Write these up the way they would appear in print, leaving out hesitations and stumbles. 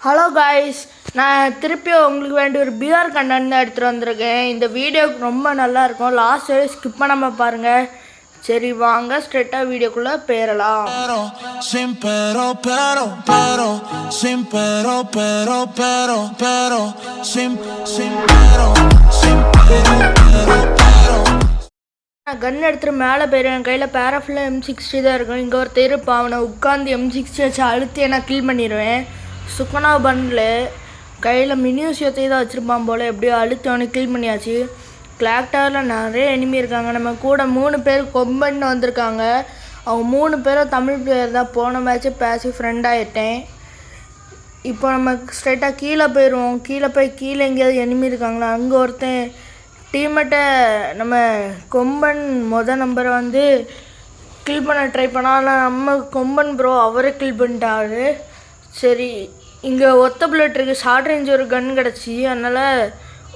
Hello guys, நான் திருப்பி உங்களுக்கு வேண்டிய ஒரு பிஆர் கண்டென்ட் தான் எடுத்துகிட்டு வந்திருக்கேன். இந்த வீடியோக்கு ரொம்ப நல்லாயிருக்கும், லாஸ்ட் வரை ஸ்கிப் பண்ணாமல் பாருங்கள். சரி வாங்க ஸ்ட்ரெயிட்டாக வீடியோக்குள்ளே போயிடலாம். நான் கன் எடுத்துகிட்டு மேலே போயிடுவேன். என் கையில் பேராஃபில் M60 தான் இருக்கும். இங்கே ஒருத்தர் இருப்பான், அவனை உட்காந்து M60 வச்சு அழுத்தி நான் கில் பண்ணிடுவேன். சுக்கனா பண்டில் கையில் மினியூசியத்தை தான் வச்சுருப்பான் போல், எப்படியோ அழுத்தி அவனை கில் பண்ணியாச்சு. கிளாக் டவரில் நிறைய எனிமி இருக்காங்க. நம்ம கூட 3 பேர் கொம்பன்னு வந்திருக்காங்க. அவங்க 3 பேரும் தமிழ் பிளேயர் தான். போன மேட்ச்சு பேசி ஃப்ரெண்ட் ஆகிட்டேன். இப்போ நம்ம ஸ்ட்ரைட்டாக கீழே போயிடுவோம். கீழே எங்கேயாவது எனிமி இருக்காங்களா? அங்கே ஒருத்தன் டீம்மேட்டை நம்ம கொம்பன் நம்பரை வந்து கில் பண்ண ட்ரை பண்ணால், ஆனால் நம்ம கொம்பன் ப்ரோ அவரே கில் பண்ணிட்டாரு. சரி, இங்கே ஒத்த புல்லட் இருக்குது. ஷார்ட் ரேஞ்ச் ஒரு கன் கிடச்சி, அதனால்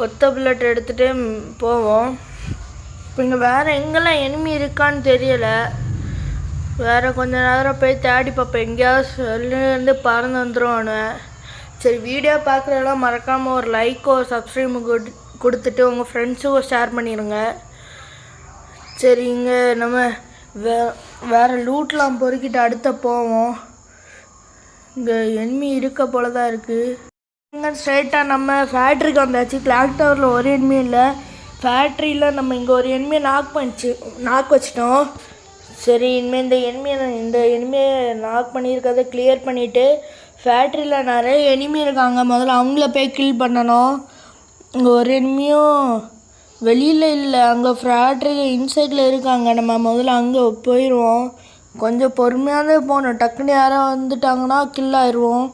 ஒத்த புல்லட் எடுத்துகிட்டு போவோம். இப்போ இங்கே வேறு எங்கெல்லாம் எனிமி இருக்கான்னு தெரியலை. வேறு கொஞ்சம் நேரம் போய் தேடி பார்ப்பேன். எங்கேயாவது சொல்லிருந்து பறந்து வந்துடுவானுவேன். சரி, வீடியோ பார்க்குறதெல்லாம் மறக்காமல் ஒரு லைக்கோ ஒரு சப்ஸ்கிரைப் கொடுத்துட்டு உங்கள் ஃப்ரெண்ட்ஸுக்கும் ஷேர் பண்ணிடுங்க. சரி, இங்கே நம்ம வேறு லூட்லாம் பொறுக்கிட்டு அடுத்த போவோம். இங்கே எனிமி இருக்க போல தான் இருக்குது. இங்கே ஸ்ட்ரைட்டாக நம்ம ஃபேக்ட்ரிக்கு வந்தாச்சு. கிளாக் டவரில் ஒரு எனிமி இல்லை. ஃபேக்ட்ரியில் நம்ம இங்கே ஒரு எனிமியை நாக் வச்சிட்டோம். சரி, இனிமேல் இந்த எனிமியை நாக் பண்ணியிருக்கிறத கிளியர் பண்ணிவிட்டு, ஃபேக்ட்ரியில் நிறைய எனிமி இருக்காங்க, முதல்ல அவங்கள போய் கில் பண்ணணும். இங்கே ஒரு எனிமியும் வெளியில் இல்லை, அங்கே ஃபேக்ட்ரி இன்சைடில் இருக்காங்க. நம்ம முதல்ல அங்கே போயிடுவோம். கொஞ்சம் பொறுமையாகவே போகணும். டக்குன்னு யாரோ வந்துட்டாங்கன்னா கில் ஆயிடுவோம்.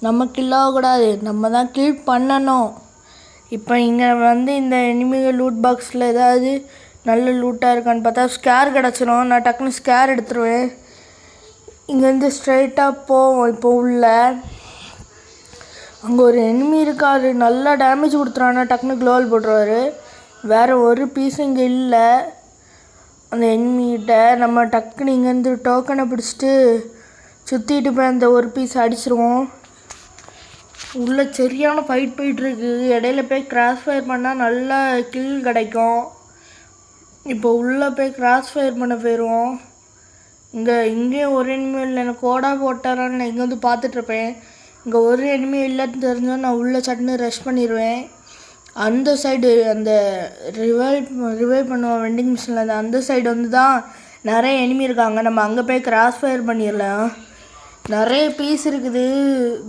நம்ம கில் ஆகக்கூடாது, நம்ம தான் கில் பண்ணணும். இப்போ இங்கே வந்து இந்த எனிமிகள் லூட் பாக்ஸில் ஏதாவது நல்ல லூட்டாக இருக்கான்னு பார்த்தா ஸ்கேர் கிடச்சிரும். நான் டக்குன்னு ஸ்கேர் எடுத்துருவேன். இங்கேருந்து ஸ்ட்ரைட்டாக போவோம். இப்போ உள்ள அங்கே ஒரு எனிமி இருக்காரு, நல்லா டேமேஜ் கொடுத்துருவானா, டக்குன்னு க்ளோவல் போட்டுருவார். வேறு ஒரு பீஸும் இங்கே இல்லை. அந்த எனிமிகிட்ட நம்ம டக்குன்னு இங்கேருந்து டோக்கனை பிடிச்சிட்டு சுற்றிட்டு போய் அந்த ஒரு பீஸ் அடிச்சிருவோம். உள்ளே சரியான ஃபைட் போயிட்டுருக்கு. இடையில போய் கிராஸ் ஃபயர் பண்ணால் நல்லா கில் கிடைக்கும். இப்போ உள்ளே போய் கிராஸ் ஃபயர் பண்ண போயிடுவோம். இங்கேயும் ஒரு எனிமி இல்லை. எனக்கு கோடா போட்டாரான்னு நான் இங்கே வந்து பார்த்துட்ருப்பேன். இங்கே ஒரு எனிமி இல்லைன்னு தெரிஞ்சால் நான் உள்ளே சட்டுன்னு ரஷ் பண்ணிடுவேன். அந்த சைடு அந்த ரிவைவ் பண்ணுவோம் வெண்டிங் மிஷினில். அந்த சைடு வந்து தான் நிறைய எனிமி இருக்காங்க. நம்ம அங்கே போய் கிராஸ் ஃபயர் பண்ணிடலாம். நிறைய பீஸ் இருக்குது.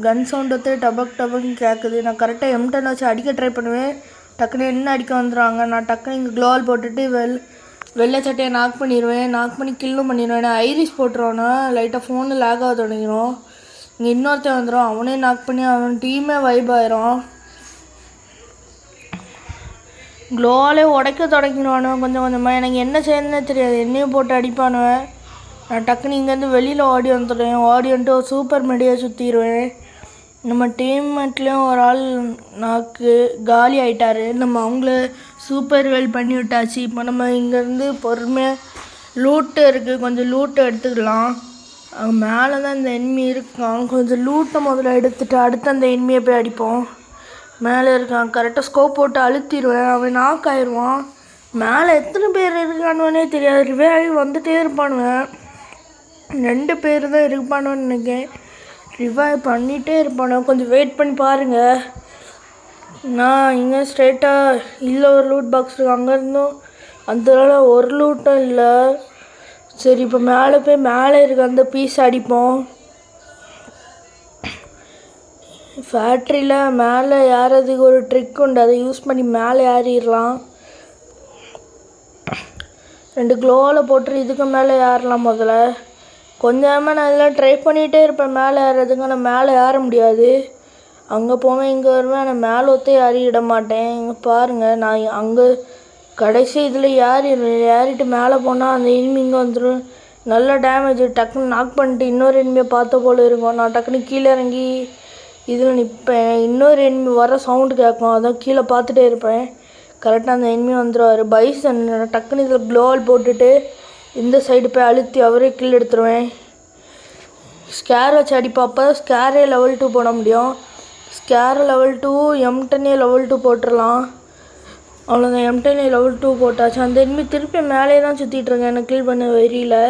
கன் சவுண்ட் வந்து டபக்குன்னு கேட்குது. நான் கரெக்டாக M10 வச்சு அடிக்க ட்ரை பண்ணுவேன். டக்குன்னு என்ன அடிக்க வந்துடுவாங்க. நான் டக்குன்னு இங்கே க்ளோவல் போட்டுட்டு வெள்ளை சட்டையை நாக் பண்ணிடுவேன். நாக் பண்ணி கில்லும் பண்ணிடுவேன். நான் ஐரிஸ் போட்டுருவானா லைட்டாக ஃபோனு லேக் ஆக தொடங்கிடும். இங்கே இன்னொருத்தன் வந்துடும், அவனே நாக் பண்ணி அவன் டீமே வைப் ஆயிரும். க்ளோவாலே உடைக்க தொடங்கிடுவானுவன் கொஞ்சம் கொஞ்சமாக. எனக்கு என்ன செய்யணுன்னே தெரியாது, என்னையும் போட்டு அடிப்பானுவேன். நான் டக்குன்னு இங்கேருந்து வெளியில் ஓடி வந்துடுவேன். ஓடி வந்துட்டு ஒரு சூப்பர் மெடியை சுற்றிடுவேன். நம்ம டீம்மேட்லேயும் ஒரு ஆள் நாக்கு காலி ஆகிட்டார். நம்ம அவங்கள சூப்பர் வெல் பண்ணி விட்டாச்சு. இப்போ நம்ம இங்கேருந்து பொறுமையாக லூட்டு இருக்குது, கொஞ்சம் லூட்டு எடுத்துக்கலாம். அங்கே மேலே தான் இந்த எனிமி இருக்கான். கொஞ்சம் லூட்டை முதல்ல எடுத்துகிட்டு அடுத்து அந்த எனிமியை போய் அடிப்போம். மேலே இருக்கான், கரெக்டாக ஸ்கோப் போட்டு அழுத்திடுவேன். அவன் நாக் ஆயிடுவான். மேலே எத்தனை பேர் இருக்கானுவனே தெரியாது. ரிவைவ் வந்துகிட்டே இருப்பானுவேன். 2 பேர் தான் இருப்பானுன்னு நினைக்கிறேன். ரிவைவ் பண்ணிகிட்டே இருப்பானுவேன். கொஞ்சம் வெயிட் பண்ணி பாருங்கள். நான் இங்கே ஸ்ட்ரைட்டாக இல்லை ஒரு லூட் பாக்ஸ் இருக்குது, அங்கேருந்தும் அதனால ஒரு லூட்டும் இல்லை. சரி, இப்போ மேலே இருக்க அந்த பீஸ் அடிப்போம். ஃபேக்ட்ரியில் மேலே ஏறதுக்கு ஒரு ட்ரிக் உண்டு, அதை யூஸ் பண்ணி மேலே ஏறிடலாம். 2 க்ளோவில் போட்டு இதுக்கு மேலே ஏறலாம். முதல்ல கொஞ்சமாக நான் இதெல்லாம் ட்ரை பண்ணிகிட்டே இருப்பேன் மேலே ஏறுறதுக்கு. ஆனால் மேலே ஏற முடியாது. அங்கே போவேன் இங்கே வருவேன், ஆனால் மேலே ஒத்தே ஏறிட மாட்டேன். இங்கே பாருங்கள், நான் அங்கே கடைசி இதில் ஏறிட்டு மேலே போனால் அந்த எனிமி இங்கே வந்துடும். நல்ல டேமேஜ், டக்குன்னு நாக் பண்ணிட்டு இன்னொரு எனிமியை பார்த்த போல் இருக்கும். நான் டக்குன்னு கீழே இறங்கி இதில் நிற்பேன். இன்னொரு எனிமி வர சவுண்டு கேட்கும், அதான் கீழே பார்த்துட்டே இருப்பேன். கரெக்டாக அந்த எனிமி வந்துடுவார். பைசன் டக்குன்னு இதில் க்ளோவல் போட்டுட்டு இந்த சைடு போய் அழுத்தி அவரே கில் எடுத்துருவேன். ஸ்கேர் வச்சு அடிப்போம். அப்போ ஸ்கேரே லெவல் 2 போட முடியும். ஸ்கேர் லெவல் 2 M10A லெவல் 2 போட்டுடலாம். அவ்வளோதான், M10A லெவல் 2 போட்டாச்சு. அந்த எனிமி திருப்பி மேலே தான் சுற்றிட்டுருக்கேன். எனக்கு கில் பண்ண வெறியில்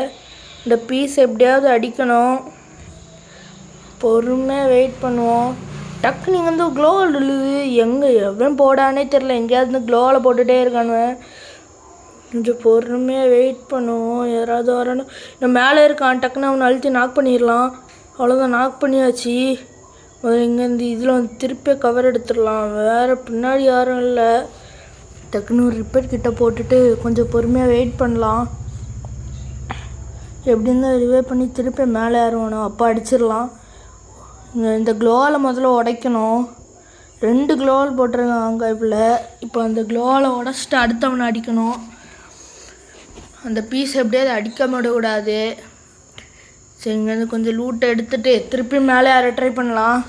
இந்த பீஸ் எப்படியாவது அடிக்கணும். பொறுமையாக வெயிட் பண்ணுவோம். டக்கு நீங்கள் வந்து க்ளோவால் விழுது எங்கே எவன் போடானே தெரில. எங்கேயாவது வந்து க்ளோவால் போட்டுகிட்டே இருக்கானுவேன். கொஞ்சம் பொறுமையாக வெயிட் பண்ணுவோம். யாராவது வரணும். நான் மேலே இருக்கான், டக்குன்னு அவனை அழுத்தி நாக் பண்ணிடலாம். அவ்வளோதான், நாக் பண்ணியாச்சு. முதல்ல இங்கேருந்து இதில் வந்து திருப்பி கவர் எடுத்துடலாம். வேறு பின்னாடி யாரும் இல்லை. டக்குன்னு ஒரு ரிப்பேர் கிட்ட போட்டுட்டு கொஞ்சம் பொறுமையாக வெயிட் பண்ணலாம். எப்படி இருந்தால் ரிவே பண்ணி திருப்பி மேலே ஏறுவானோ அப்போ அடிச்சிடலாம். இந்த க்ளோவால் முதல்ல உடைக்கணும். 2 க்ளோவால் போட்டிருக்காங்க இப்போ அந்த க்ளோவால் உடச்சிட்டு அடுத்தவனை அடிக்கணும். அந்த பீஸ் எப்படியாவது அடிக்காம விடக்கூடாது. சரி, இங்கேருந்து கொஞ்சம் லூட்டை எடுத்துகிட்டு திருப்பி மேலே ஏற ட்ரை பண்ணலாம்.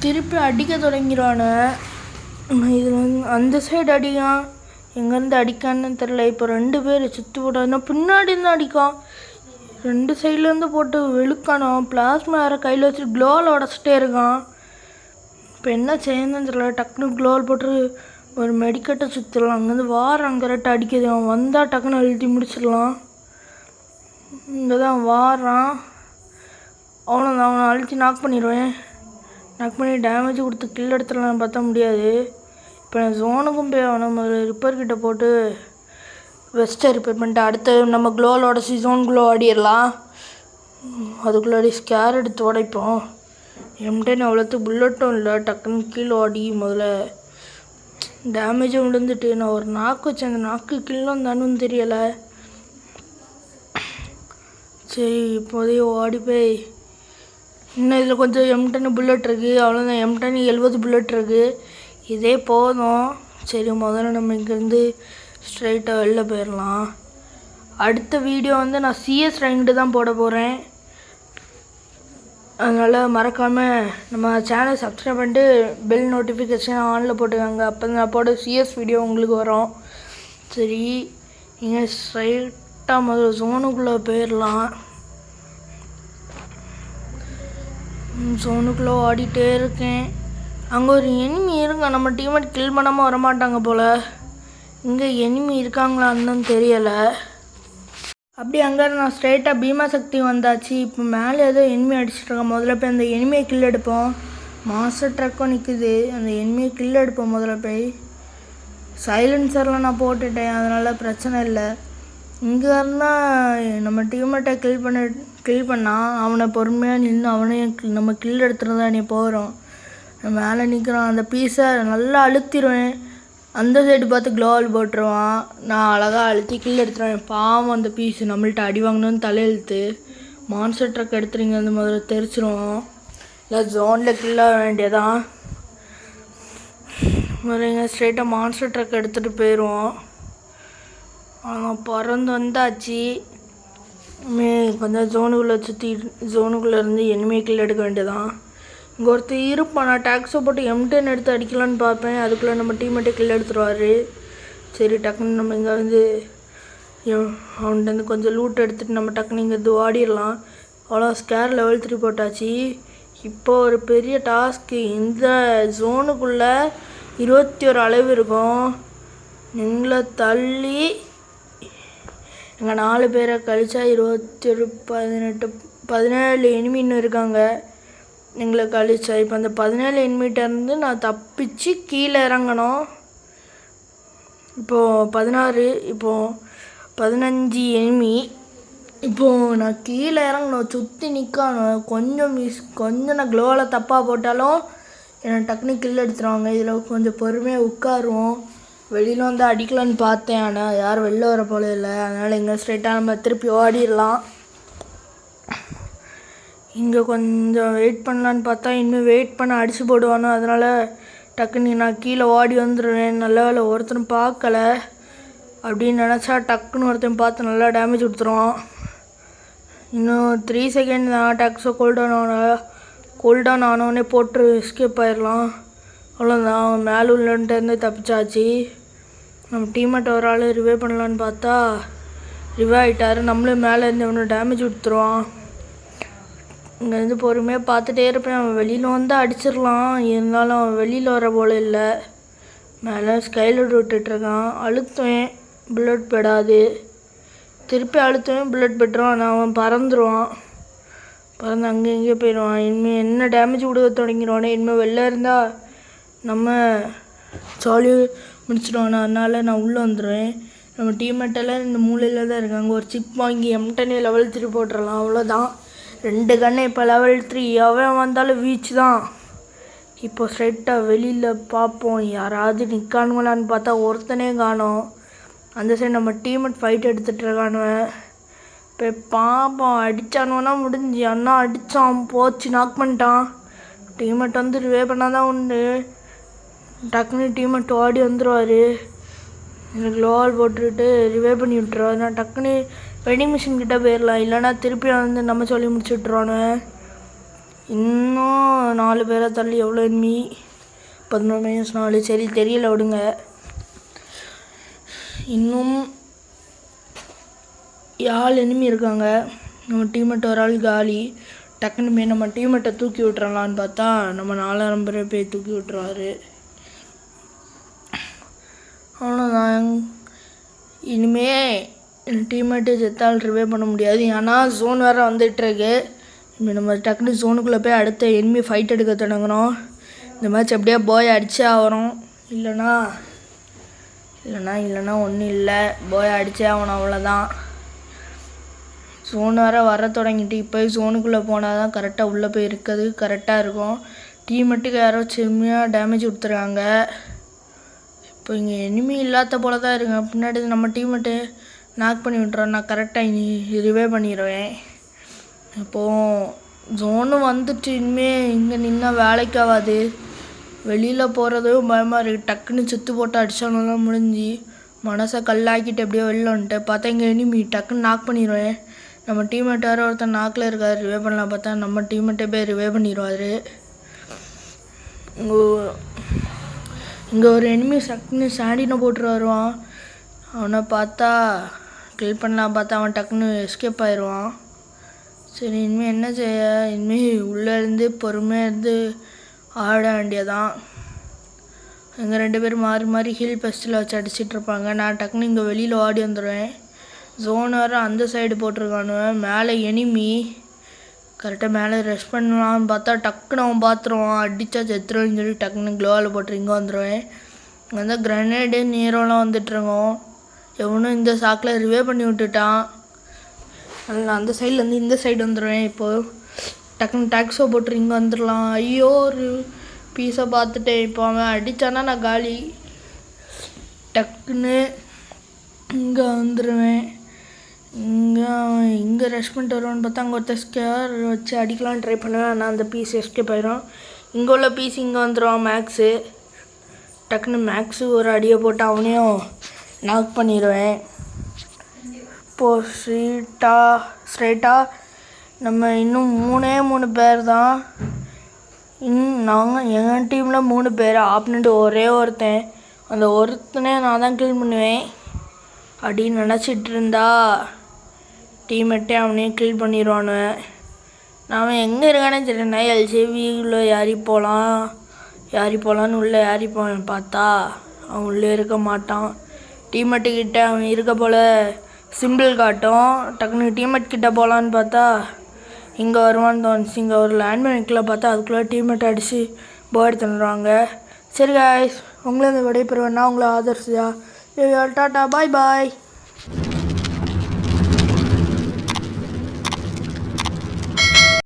திருப்பி அடிக்க தொடங்கிடுவானு. இதில் வந்து அந்த சைடு அடிக்கான், எங்கேருந்து அடிக்கான்னு தெரில. இப்போ 2 பேர் சுற்றி போட்டாங்கன்னா பின்னாடி இருந்து அடிக்கான். 2 சைட்லேருந்து போட்டு வெளுக்கானோம். பிளாஸ்மா வேறு கையில் வச்சு க்ளோவால் உடச்சிட்டே இருக்கான். இப்போ என்ன செய்யணும்னு தெரியல. டக்குன்னு க்ளோவால் போட்டு ஒரு மெடிக்கட்டை சுற்றிடலாம். அங்கேருந்து வாரம் கரெக்டாக அடிக்கிறது. அவன் வந்தால் டக்குன்னு அழுத்தி முடிச்சிடலாம். இங்கே தான் வாரான். அவ்வளோதான், அவனை அழுத்தி நாக் பண்ணிடுவேன். நாக் பண்ணி டேமேஜ் கொடுத்து கில் எடுத்துடலாம் பார்த்தா முடியாது. இப்போ நான் ஜோனுக்கும் போய் அவனை முதல்ல ரிப்பேர் கிட்ட போட்டு வெஸ்ட்டை ரிப்பேர் பண்ணிட்டு அடுத்து நம்ம க்ளோவில் உடச்சி ஜோன் க்ளோ ஆடிடலாம். அதுக்குள்ளாடி ஸ்கேர் எடுத்து உடைப்போம். M10 அவ்வளோத்துக்கு புல்லட்டும் இல்லை. டக்குன்னு கீழே ஓடி முதல்ல டேமேஜும் விழுந்துட்டு நான் ஒரு நாக்கு வச்சேன். அந்த நாக்கு கில்லும் தானும் தெரியலை. சரி, இப்போதைய ஓடி போய் இன்னும் இதில் கொஞ்சம் M10 புல்லட் இருக்குது. அவ்வளோதான், M10 70 புல்லட் இருக்குது. இதே போதும். சரி, முதல்ல நம்ம இங்கேருந்து ஸ்ட்ரைட்டாக வெளில போயிடலாம். அடுத்த வீடியோ வந்து நான் CS ரேங்க்டு தான் போட போகிறேன். அதனால் மறக்காமல் நம்ம சேனல் சப்ஸ்கிரைப் பண்ணிட்டு பெல் நோட்டிஃபிகேஷன் ஆனில் போட்டுக்காங்க. அப்போ நான் போட CS வீடியோ உங்களுக்கு வரும். சரி, இங்கே ஸ்ட்ரைட்டாக முதல்ல ஜோனுக்குள்ளே போயிடலாம். ஜோனுக்குள்ளே ஓடிட்டே இருக்கேன். அங்கே ஒரு எனிமி இருங்க. நம்ம டீம்மேட் கில் பண்ணாமல் வரமாட்டாங்க போல். இங்கே எனிமி இருக்காங்களான்னு தெரியலை. அப்படி அங்கே நான் ஸ்ட்ரைட்டாக பீமா சக்தி வந்தாச்சு. இப்போ மேலே ஏதோ எனிமி அடிச்சிட்ருக்கேன். முதல்ல போய் அந்த எனிமியை கில் எடுப்போம். மாஸ்டர் ட்ரக்கும் நிற்குது. அந்த எனிமியை கில் எடுப்போம். முதல்ல போய் சைலன்சர்லாம் நான் போட்டுட்டேன், அதனால் பிரச்சனை இல்லை. இங்கே இருந்தால் நம்ம டீம்மேட்டை கில் பண்ணால் அவனை பொறுமையாக நின்று அவனையும் நம்ம கில் எடுத்துகிட்டு தான் நீ போகிறோம். மேலே நிற்கிறான். அந்த பீஸை நல்லா அழுத்திடுவேன். அந்த சைடு பார்த்து க்ளோவால் போட்டுருவான். நான் அழகாக அழுத்தி கில் எடுத்துருவேன். பாவம், அந்த பீஸு நம்மள்ட்ட அடி வாங்கணும்னு தலையெழுத்து. மான்ஸ்டர் ட்ரக் எடுத்துறீங்க வந்து முதல்ல தெரிச்சிருவோம். இல்லை ஜோனில் கில்லாக வேண்டியதான். முதல்ல ஸ்ட்ரெயிட்டாக மான்ஸ்டர் ட்ரக் எடுத்துகிட்டு போயிடுவோம். அவன் பறந்து வந்தாச்சு. கொஞ்சம் ஜோனுக்குள்ளே சுற்றி ஜோனுக்குள்ளே இருந்து எனிமே கில் எடுக்க வேண்டியதான். இங்கே ஒருத்தர் இருப்பான். நான் டேக்ஸை போட்டு M10 எடுத்து அடிக்கலான்னு பார்ப்பேன். அதுக்குள்ளே நம்ம டீம்மேட்டே கில் எடுத்துருவார். சரி, டக்குன்னு நம்ம இங்கே வந்து அவன்கிட்ட கொஞ்சம் லூட் எடுத்துகிட்டு நம்ம டக்குன்னு இங்கே இது ஓடிடலாம். அவ்வளோ ஸ்கேர் லெவல் 3 போட்டாச்சு. இப்போ ஒரு பெரிய டாஸ்க்கு. இந்த ஜோனுக்குள்ளே 21 அளவு இருக்கும். எங்களை தள்ளி எங்கள் 4 பேரை கழிச்சா 21 18 17 எனிமி இன்னும் இருக்காங்க எங்களை கழிச்சா. இப்போ அந்த 17 எனிமிட்டேருந்து நான் தப்பிச்சு கீழே இறங்கணும். இப்போது 16, இப்போது 15 எனிமி. இப்போது நான் கீழே இறங்கணும், சுற்றி நிற்கணும். கொஞ்சம் நான் க்ளோவில் தப்பாக போட்டாலும் என்னை டக்குனு கில் எடுத்துருவாங்க. இதில் கொஞ்சம் பொறுமையாக உட்காருவோம். வெளியில் வந்து அடிக்கலான்னு பார்த்தேன், ஆனால் யாரும் வெளில வர போல இல்லை. அதனால் இங்கே ஸ்ட்ரைட்டாக நம்ம திருப்பி ஓடிடலாம். இங்கே கொஞ்சம் வெயிட் பண்ணலான்னு பார்த்தா இன்னும் வெயிட் பண்ண அடித்து போடுவானோ. அதனால் டக்குன்னு நான் கீழே ஓடி வந்துடுவேன். நல்ல வேலை ஒருத்தரும் பார்க்கல. அப்படின்னு நினச்சா டக்குன்னு ஒருத்தன் பார்த்து நல்லா டேமேஜ் கொடுத்துருவான். இன்னும் 3 செகண்ட் தான். டேக்ஸோ கூல்டவுன் ஆனோடனே போட்டு எஸ்கேப் ஆயிடலாம். அவ்வளோதான், அவன் மேலே உள்ளன்ட்டு தப்பிச்சாச்சு. நம்ம டீம்மேட் ஒரு ஆள் ரிவே பண்ணலான்னு பார்த்தா ரிவே ஆகிட்டார். நம்மளும் மேலே இருந்து அவனை டேமேஜ் கொடுத்துருவான். இங்கேருந்து பொறுமையாக பார்த்துட்டே இருப்பேன். அவன் வெளியில் வந்து அடிச்சிடலாம், இருந்தாலும் அவன் வெளியில் வர போல இல்லை. மேலே ஸ்கைலர் விட்டுட்ருக்கான். அழுத்துவேன், புல்லட் படாது. திருப்பி அழுத்துவேன், புல்லட் பட்டுருவான். ஆனால் அவன் பறந்துடுவான். பறந்து அங்கே இங்கே போயிடுவான். இனிமேல் என்ன டேமேஜ் கொடுக்க தொடங்கிடுவானே. இனிமேல் வெளில இருந்தால் நம்ம ஜாலியாக முடிச்சிடுவான். அதனால் நான் உள்ளே வந்துடுவேன். நம்ம டீம்மேட்டெல்லாம் இந்த மூலையில் தான் இருக்காங்க. ஒரு சிப் வாங்கி M10 லெவல் 3 போட்டுடலாம், அவ்வளோதான். 2 கன்று இப்போ லெவல் 3. அவன் வந்தாலும் வீச்சு தான். இப்போ ஸ்ட்ரைட்டாக வெளியில் பார்ப்போம், யாராவது நிற்கானுங்களான்னு பார்த்தா ஒருத்தனே காணோம். அந்த சைடு நம்ம டீம்மேட் ஃபைட் எடுத்துகிட்டு இருக்கானுவன். இப்போ பார்ப்போம், அடித்தானுவனா முடிஞ்சு. அண்ணா அடித்தான், போச்சு, நாக் பண்ணிட்டான். டீம்மேட் வந்து ரிவே பண்ணால் தான் உண்டு. டக்குன்னு டீம்மேட் ஓடி வந்துடுவார். எனக்கு லோவால் போட்டுட்டு ரிவே பண்ணி விட்டுருவாரு. நான் டக்குன்னு வெட்டிங் மிஷின் கிட்டே போயிடலாம், இல்லைனா திருப்பி வந்து நம்ம சொல்லி முடிச்சு விட்ருவானு. இன்னும் 4 பேரை தள்ளி எவ்வளோ என்மி? 11-4. சரி, தெரியல, விடுங்க. இன்னும் 7 எனிமி இருக்காங்க. நம்ம டீம்மேட் ஒரு ஆள் காலி. டக்குன்னு போய் நம்ம டீம்மேட்டை தூக்கி விட்டுறலான்னு பார்த்தா நம்ம 4 பேரை போய் தூக்கி விட்டுருவார். அவ்வளோதான். இனிமே என் டீம்மேட்டு செத்தால் ரிவே பண்ண முடியாது, ஏன்னா ஜோன் வேறு வந்துட்டுருக்கு. இனிமேல் நம்ம டக்குனு ஜோனுக்குள்ளே போய் அடுத்த எனிமி ஃபைட் எடுக்க தொடங்கணும். இந்த மேட்ச் அப்படியே போய் அடித்தே ஆகணும், இல்லைனா ஒன்றும் இல்லை, போய் அடித்தே ஆகணும், அவ்வளோதான். ஜோன் வேறு வர தொடங்கிட்டு இப்போ ஜோனுக்குள்ளே போனால் தான் கரெக்டாக உள்ளே போய் இருக்கிறது கரெக்டாக இருக்கும். டீம்மேட்டுக்கு யாரோ செம்மையாக டேமேஜ் கொடுத்துருக்காங்க. இப்போ இங்கே எனிமி இல்லாத போல தான் இருக்குங்க. பின்னாடி நம்ம டீம்மேட்டு நாக் பண்ணி விட்டுறோம். நான் கரெக்டாக ரிவே பண்ணிடுவேன். இப்போது ஜோனு வந்துட்டு இனிமேல் இங்கே நின்னா வேலைக்கு ஆகாது. வெளியில் போகிறதும் பயமாக இருக்குது. டக்குன்னு சுற்று போட்டு அடித்தாலும் முடிஞ்சு மனசை கல்லாக்கிட்டு எப்படியோ வெளில வந்துட்டு பார்த்தா இங்கே எனிமி டக்குன்னு நாக் பண்ணிடுவேன். நம்ம டீம்மேட் வேறு ஒருத்தர் நாக்கில் இருக்காது. ரிவே பண்ணலாம் பார்த்தா நம்ம டீம்மேட்டே போய் ரிவே பண்ணிடுவார். இங்கே ஒரு எனிமி டக்குன்னு சாண்டினை போட்டு வருவான். அவனை பார்த்தா கில் பண்ணலாம் பார்த்தா அவன் டக்குன்னு எஸ்கேப் ஆயிடுவான். சரி, இனிமேல் என்ன செய்ய? இனிமேல் உள்ளேருந்து பொறுமையாக இருந்து ஆட வேண்டியதான். எங்கள் 2 பேரும் மாறி மாறி ஹீல் பெஸ்ட்டில் வச்சு அடிச்சிட்ருப்பாங்க. நான் டக்குன்னு இங்கே வெளியில் ஓடி வந்துடுவேன். ஜோன் வேறு அந்த சைடு போட்டிருக்கானுவேன். மேலே எனிமி கரெக்டாக மேலே ரெஸ்ட் பண்ணலான்னு பார்த்தா டக்குன்னு அவன் பார்த்துருவான். அடித்தா செத்துருவேன்னு சொல்லி டக்குன்னு க்ளோவில் போட்டு இங்கே வந்துடுவேன். இங்கே வந்து கிரனேடு நீரோலாம் வந்துட்டுருக்கோம். எவனும் இந்த சாக்கில் ரிவே பண்ணி விட்டுட்டான். அதில் அந்த சைட்லேருந்து இந்த சைடு வந்துடுவேன். இப்போது டக்குன்னு டாக்ஸோ போட்டு இங்கே வந்துடலாம். ஐயோ, ஒரு பீஸை பார்த்துட்டேன். இப்போ அவன் அடித்தானா நான் காலி. டக்குன்னு இங்கே வந்துடுவேன். இங்கே ரெஸ்ட் பண்ணிட்டு வருவான்னு பார்த்தா அங்கே ஒருத்தர் ஸ்கேர் வச்சு அடிக்கலான்னு ட்ரை பண்ணுவேன். ஆனால் அந்த பீஸ் எஸ்கேப் ஆயிரும். இங்கே உள்ள பீஸ் இங்கே வந்துடுவான் மேக்ஸு. டக்குன்னு மேக்ஸு ஒரு அடியை போட்டு அவனையும் நாக் பண்ணிடுவேன். இப்போது ஸ்ட்ரைட்டாக நம்ம இன்னும் 3 பேர் தான். நாங்கள் எங்கள் டீமில் 3 பேர். ஆப்னண்ட் ஒரே ஒருத்தன். அந்த ஒருத்தனே நான் தான் கில் பண்ணுவேன் அப்படின்னு நினச்சிட்டு இருந்தா டீம்மேட்டே அவனையும் கில் பண்ணிடுவானு. நான் எங்கே இருக்கானே தெரியல. LCVக்குள்ளே ஏறி போகலான்னு உள்ளே ஏறி போவேன். பார்த்தா அவன் உள்ளே இருக்க மாட்டான். டீம்மேட்டுக்கிட்ட அவன் இருக்க போல் சிம்பிள் காட்டும். டக்குனு டீம்மேட் கிட்டே போகலான்னு பார்த்தா இங்கே வருவான்னு தோணுச்சு. இங்கே ஒரு லேண்ட்மைனில் பார்த்தா அதுக்குள்ளே டீம்மேட் அடித்து போர்டு தந்துடுவாங்க. சரி காய்ஸ், உங்களை இந்த விடைபெறுவேன்னா உங்களை ஆதர்சியா. டாட்டா, பாய் பாய்.